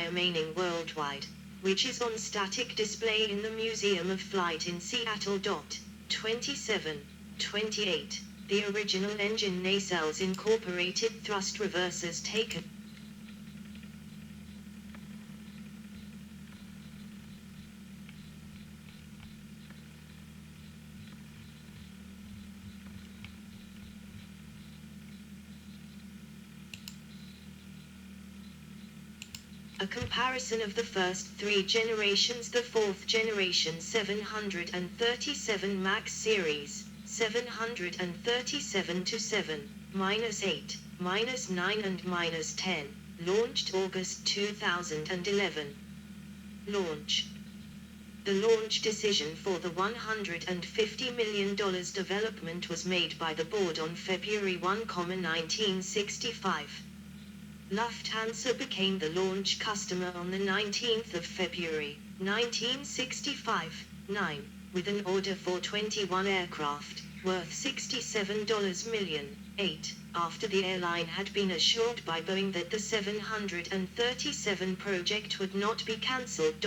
remaining worldwide, which is on static display in the Museum of Flight in Seattle. 2728. The original engine nacelles incorporated thrust reversers taken A comparison of the first three generations. The fourth generation 737 MAX series, 737 to 7, -8, -9 and -10, launched August 2011. Launch. The launch decision for the $150 million development was made by the board on February 1, 1965. Lufthansa became the launch customer on the 19th of February, 1965, with an order for 21 aircraft, worth $67 million, after the airline had been assured by Boeing that the 737 project would not be cancelled.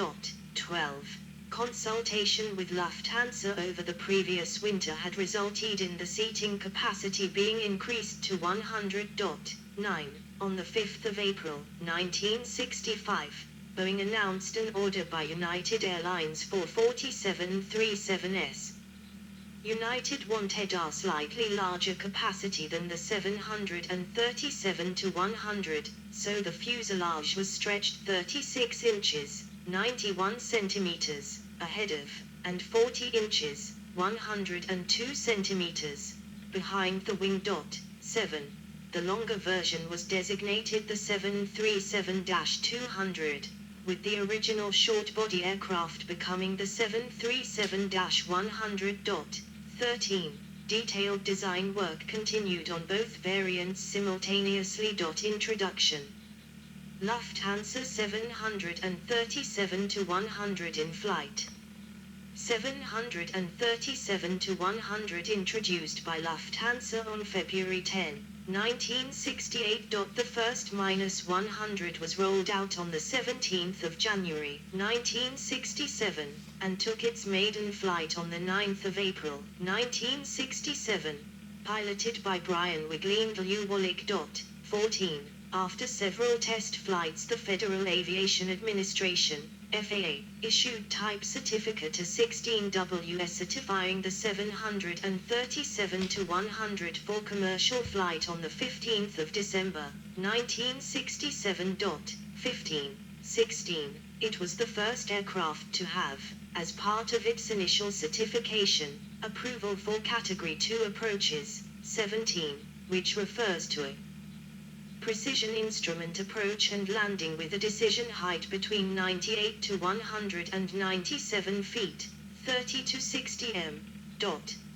12. Consultation with Lufthansa over the previous winter had resulted in the seating capacity being increased to 100.9. On the 5th of April, 1965, Boeing announced an order by United Airlines for 47 737s. United wanted a slightly larger capacity than the 737-100, so the fuselage was stretched 36 inches, 91 centimeters, ahead of, and 40 inches, 102 centimeters, behind the wing. 7. The longer version was designated the 737-200, with the original short-body aircraft becoming the 737-100. 13. Detailed design work continued on both variants simultaneously. Introduction. Lufthansa 737-100 in flight. 737-100 introduced by Lufthansa on February 10, 1968. The first -100 was rolled out on the 17th of January, 1967, and took its maiden flight on the 9th of April, 1967, piloted by Brian Wigley and Lew Wallach. 14. After several test flights, the Federal Aviation Administration, FAA, issued Type Certificate A16WS certifying the 737-100 for commercial flight on the 15th of December, 1967. 15. 16. It was the first aircraft to have, as part of its initial certification, approval for Category 2 approaches. 17. Which refers to a precision instrument approach and landing with a decision height between 98 to 197 feet, 30 to 60 m.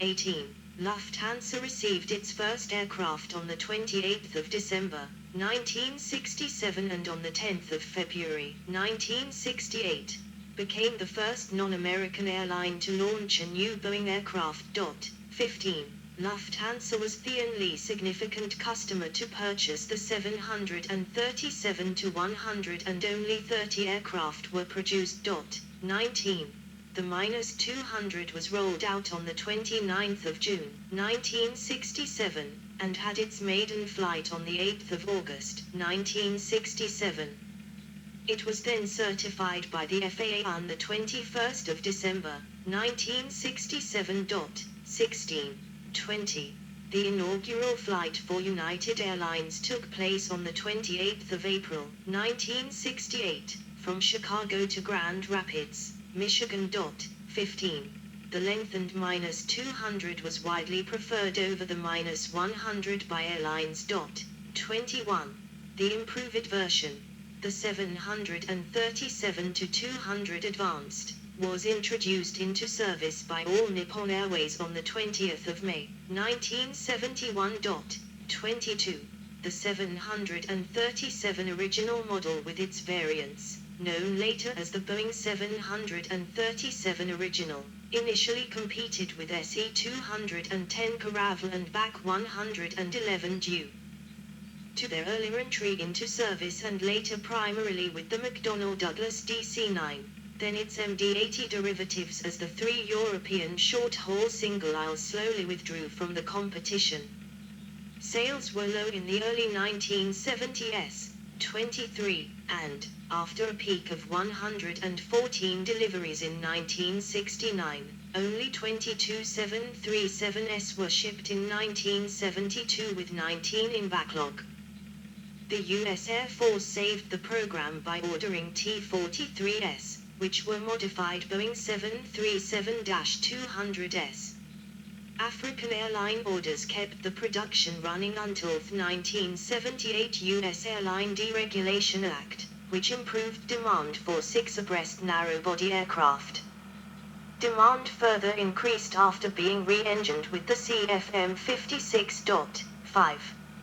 18. Lufthansa received its first aircraft on the 28th of December, 1967 and on the 10th of February, 1968, became the first non-American airline to launch a new Boeing aircraft. 15. Lufthansa was the only significant customer to purchase the 737-100 and only 30 aircraft were produced. 19. The -200 was rolled out on the 29th of June, 1967, and had its maiden flight on the 8th of August, 1967. It was then certified by the FAA on the 21st of December, 1967. 16. 20. The inaugural flight for United Airlines took place on the 28th of April, 1968, from Chicago to Grand Rapids, Michigan. 15. The lengthened -200 was widely preferred over the -100 by airlines. 21. The improved version, the 737-200 Advanced, was introduced into service by All Nippon Airways on the 20th of May, 1971. 22. The 737 original model with its variants, known later as the Boeing 737 Original, initially competed with SE-210 Caravelle and BAC 111 due to their earlier entry into service and later primarily with the McDonnell Douglas DC-9, then its MD-80 derivatives as the three European short-haul single-aisles slowly withdrew from the competition. Sales were low in the early 1970s, 23, and, after a peak of 114 deliveries in 1969, only 22 737s were shipped in 1972 with 19 in backlog. The U.S. Air Force saved the program by ordering T-43s, which were modified Boeing 737-200s. African airline orders kept the production running until the 1978 U.S. Airline Deregulation Act, which improved demand for six-abreast narrow-body aircraft. Demand further increased after being re-engined with the CFM56.5.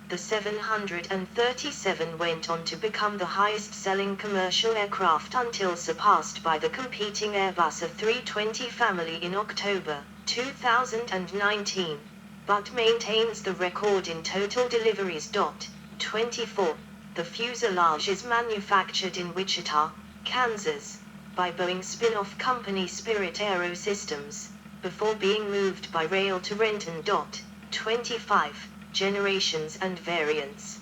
The 737 went on to become the highest-selling commercial aircraft until surpassed by the competing Airbus A320 family in October 2019, but maintains the record in total deliveries. 24. The fuselage is manufactured in Wichita, Kansas, by Boeing spin-off company Spirit AeroSystems, before being moved by rail to Renton. 25. Generations and variants.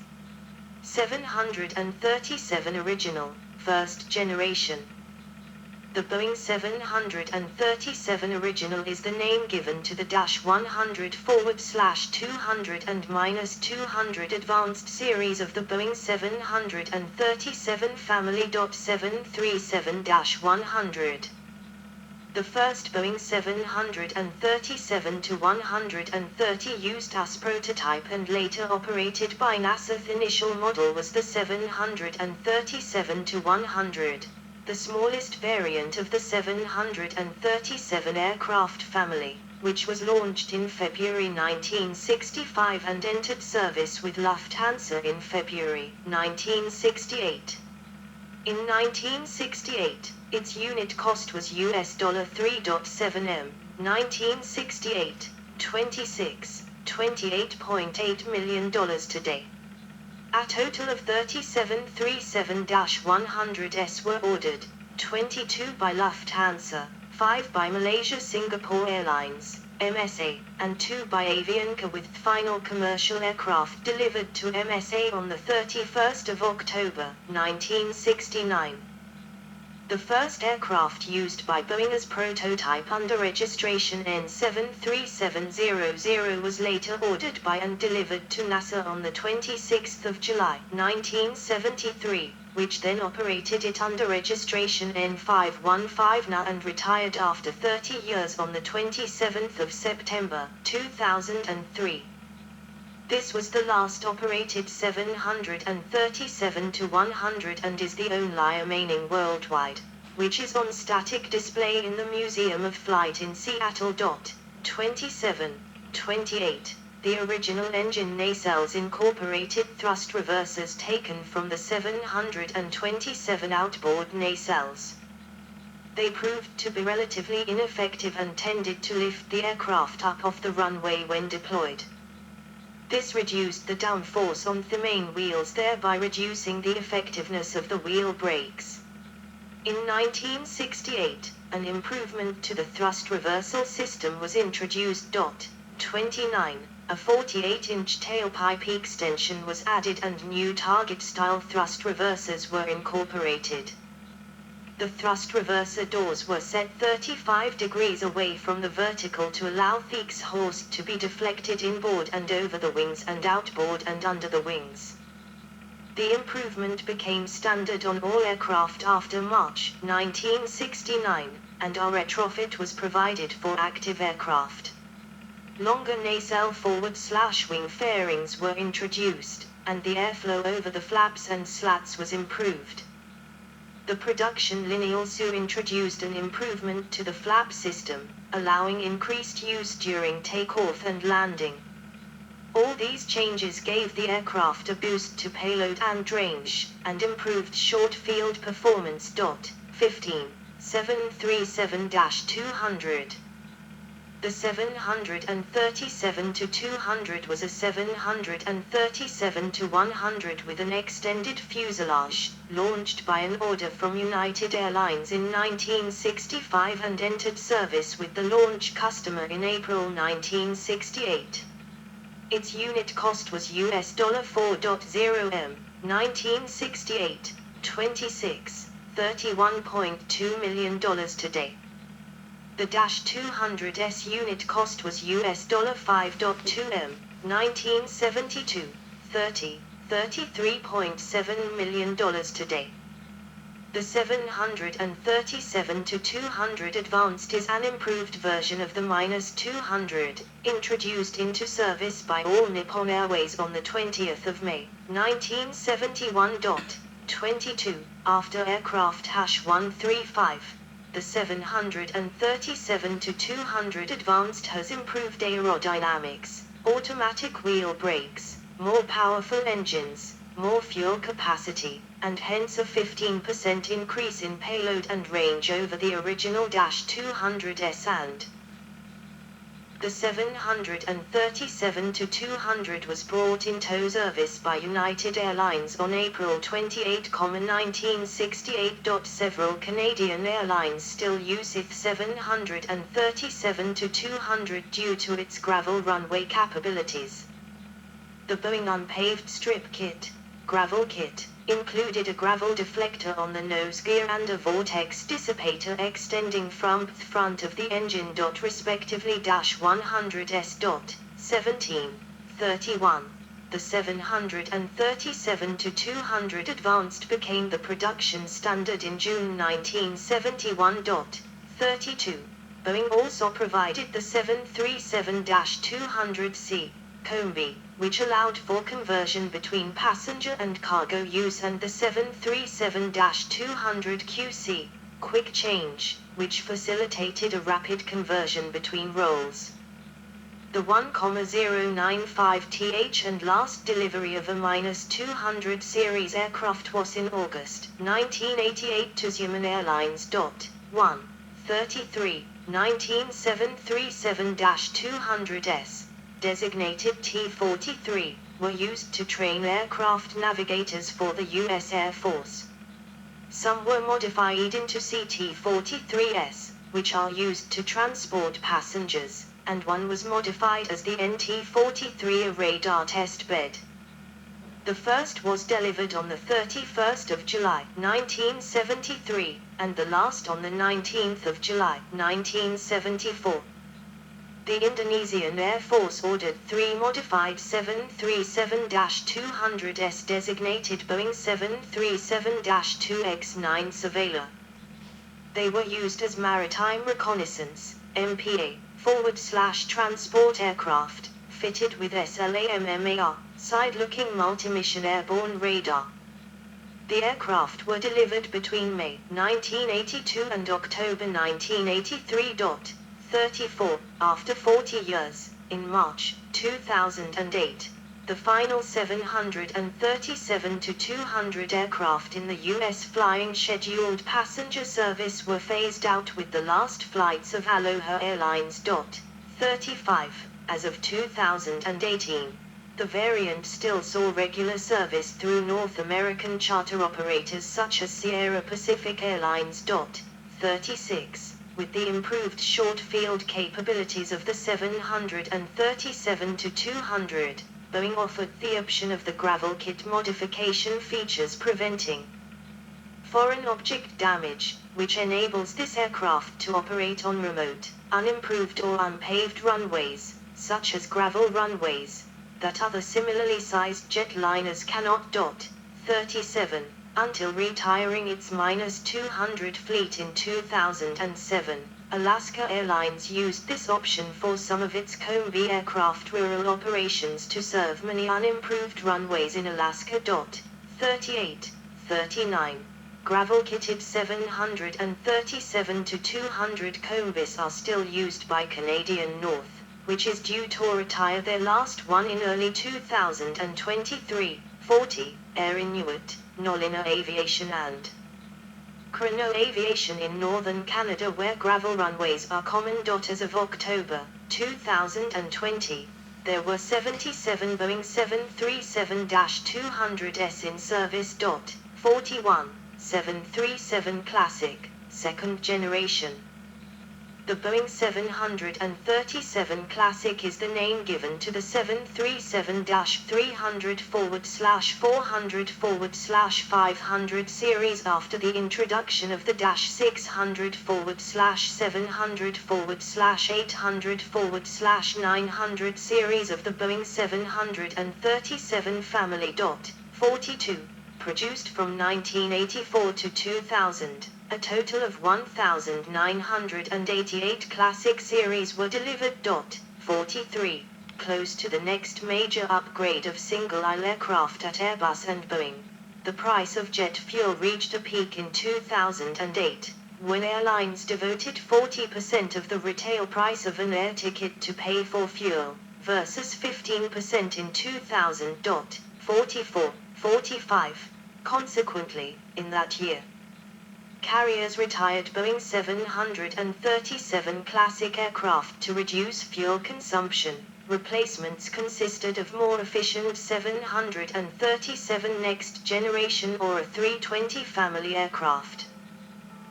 737 original, first generation. The Boeing 737 original is the name given to the -100/200 and -200 advanced series of the Boeing 737 family. 737-100. The first Boeing 737-130 used as prototype and later operated by NASA. The initial model was the 737-100. The smallest variant of the 737 aircraft family, which was launched in February 1965 and entered service with Lufthansa in February 1968. In 1968, its unit cost was $3.7 m, 1968, $28.8 million today. A total of 37 737-100s were ordered, 22 by Lufthansa, 5 by Malaysia Singapore Airlines, MSA, and 2 by Avianca, with final commercial aircraft delivered to MSA on the 31st of October, 1969. The first aircraft used by Boeing as prototype under registration N73700 was later ordered by and delivered to NASA on the 26th of July, 1973, which then operated it under registration N515 and retired after 30 years on the 27th of September, 2003. This was the last operated 737-100 and is the only remaining worldwide, which is on static display in the Museum of Flight in Seattle. 27. 28. The original engine nacelles incorporated thrust reversers taken from the 727 outboard nacelles. They proved to be relatively ineffective and tended to lift the aircraft up off the runway when deployed. This reduced the downforce on the main wheels, thereby reducing the effectiveness of the wheel brakes. In 1968, an improvement to the thrust reversal system was introduced. 29. A 48-inch tailpipe extension was added and new target-style thrust reversers were incorporated. The thrust reverser doors were set 35 degrees away from the vertical to allow the exhaust to be deflected inboard and over the wings and outboard and under the wings. The improvement became standard on all aircraft after March 1969, and a retrofit was provided for active aircraft. Longer nacelle forward/wing fairings were introduced, and the airflow over the flaps and slats was improved. The production line also introduced an improvement to the flap system, allowing increased use during takeoff and landing. All these changes gave the aircraft a boost to payload and range, and improved short field performance. 15. 737-200. The 737-200 was a 737-100 with an extended fuselage, launched by an order from United Airlines in 1965 and entered service with the launch customer in April 1968. Its unit cost was US $4.0 m, 1968, 31.2 million today. The -200S unit cost was US $5.2 m, 1972, 33.7 million today. The 737-200 Advanced is an improved version of the -200, introduced into service by All Nippon Airways on the 20th of May, 1971. 22, after aircraft #135. The 737-200 Advanced has improved aerodynamics, automatic wheel brakes, more powerful engines, more fuel capacity, and hence a 15% increase in payload and range over the original -200S and the 737-200 was brought into service by United Airlines on April 28, 1968. Several Canadian airlines still use the 737-200 due to its gravel runway capabilities. The Boeing unpaved strip kit, gravel kit, included a gravel deflector on the nose gear and a vortex dissipator extending from the front of the engine. Respectively -100S. 1731. The 737-200 Advanced became the production standard in June 1971. 32. Boeing also provided the 737-200C Combi, which allowed for conversion between passenger and cargo use, and the 737-200QC, Quick Change, which facilitated a rapid conversion between roles. The 1,095th and last delivery of a -200 series aircraft was in August 1988 to Xiamen Airlines. 1. 33, 19737-200S. Designated T-43, were used to train aircraft navigators for the U.S. Air Force. Some were modified into CT-43s, which are used to transport passengers, and one was modified as the NT-43, a radar test bed. The first was delivered on the 31st of July, 1973, and the last on the 19th of July, 1974. The Indonesian Air Force ordered 3 modified 737-200s designated Boeing 737-2X9 Surveyor. They were used as maritime reconnaissance, MPA, forward/transport aircraft, fitted with SLAMMAR, side-looking multi-mission airborne radar. The aircraft were delivered between May 1982 and October 1983. 34, after 40 years, in March 2008, the final 737-200 aircraft in the U.S. flying scheduled passenger service were phased out with the last flights of Aloha Airlines. 35, as of 2018. The variant still saw regular service through North American charter operators such as Sierra Pacific Airlines. 36. With the improved short-field capabilities of the 737-200, Boeing offered the option of the gravel kit modification features preventing foreign object damage, which enables this aircraft to operate on remote, unimproved or unpaved runways, such as gravel runways, that other similarly sized jetliners cannot. 37. Until retiring its -200 fleet in 2007, Alaska Airlines used this option for some of its Combi aircraft rural operations to serve many unimproved runways in Alaska. 38, 39. Gravel-kitted 737-200 Combis are still used by Canadian North, which is due to retire their last one in early 2023. 40. Air Inuit, Nolina Aviation and Renault Aviation in northern Canada, where gravel runways are common. As of October 2020, there were 77 Boeing 737-200s in service. 41 737 Classic, second generation. The Boeing 737 Classic is the name given to the 737-300/400/500 series after the introduction of the -600/700/800/900 series of the Boeing 737 family. 42. Produced from 1984 to 2000. A total of 1,988 Classic series were delivered. 43. Close to the next major upgrade of single-aisle aircraft at Airbus and Boeing. The price of jet fuel reached a peak in 2008, when airlines devoted 40% of the retail price of an air ticket to pay for fuel, versus 15% in 2000. 44. 45. Consequently, in that year, carriers retired Boeing 737 Classic aircraft to reduce fuel consumption. Replacements consisted of more efficient 737 Next Generation or a 320 family aircraft.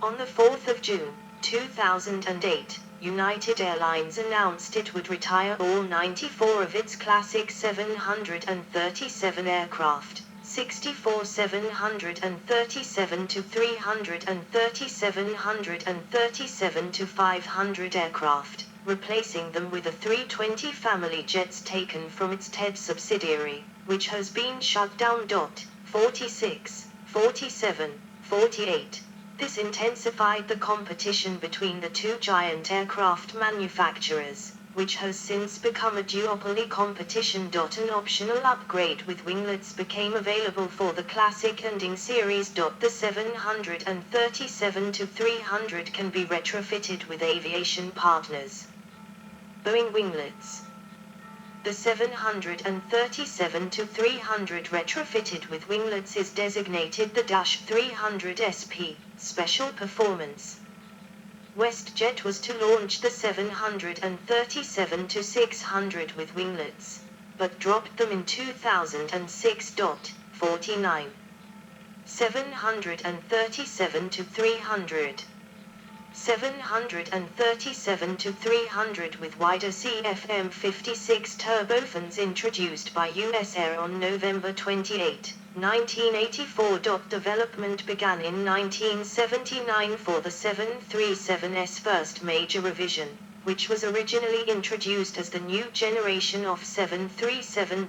On the 4th of June, 2008, United Airlines announced it would retire all 94 of its Classic 737 aircraft. 64 737-300 and 30 737-500 aircraft, replacing them with a 320 family jets taken from its TED subsidiary, which has been shut down. 46, 47, 48. This intensified the competition between the two giant aircraft manufacturers, which has since become a duopoly competition. An optional upgrade with winglets became available for the Classic ending series. The 737-300 can be retrofitted with aviation partners. Boeing winglets. The 737-300 retrofitted with winglets is designated the -300 SP, Special Performance. WestJet was to launch the 737-600 with winglets, but dropped them in 2006. 49. 737-300. 737-300 with wider CFM56 turbofans introduced by US Air on November 28, 1984. Development began in 1979 for the 737's first major revision, which was originally introduced as the new generation of 737.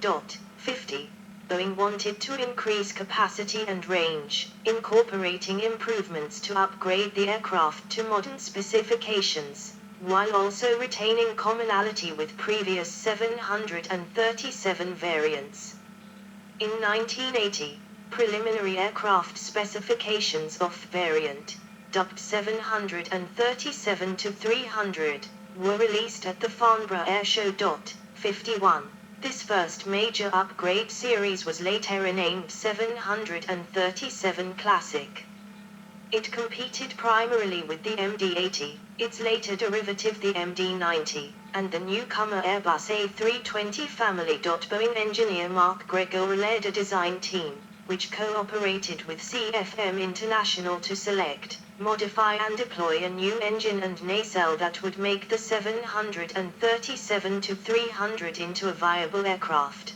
50. Boeing wanted to increase capacity and range, incorporating improvements to upgrade the aircraft to modern specifications, while also retaining commonality with previous 737 variants. In 1980, preliminary aircraft specifications of variant, dubbed 737-300, were released at the Farnborough Air Show. 51. This first major upgrade series was later renamed 737 Classic. It competed primarily with the MD-80, its later derivative the MD-90, and the newcomer Airbus A320 family. Boeing engineer Mark Gregor led a design team, which cooperated with CFM International to select, modify and deploy a new engine and nacelle that would make the 737-300 into a viable aircraft.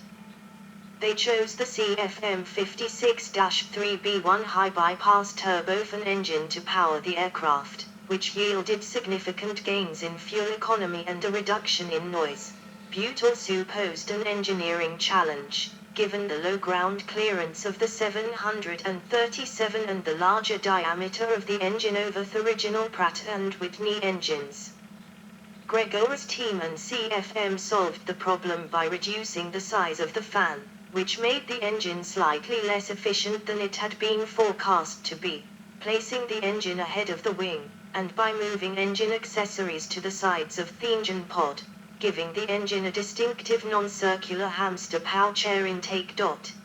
They chose the CFM 56-3B1 high bypass turbofan engine to power the aircraft, which yielded significant gains in fuel economy and a reduction in noise. Butte also posed an engineering challenge, given the low ground clearance of the 737 and the larger diameter of the engine over the original Pratt & Whitney engines. Gregor's team and CFM solved the problem by reducing the size of the fan, which made the engine slightly less efficient than it had been forecast to be, placing the engine ahead of the wing, and by moving engine accessories to the sides of the engine pod, giving the engine a distinctive non-circular hamster pouch air intake.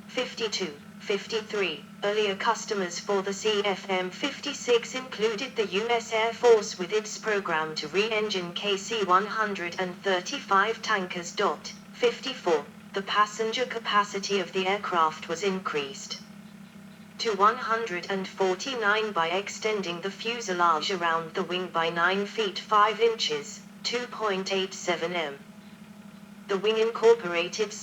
52, 53. Earlier customers for the CFM56 included the U.S. Air Force with its program to re-engine KC-135 tankers. 54. The passenger capacity of the aircraft was increased to 149 by extending the fuselage around the wing by 9 feet 5 inches, 2.87 m. The wing incorporated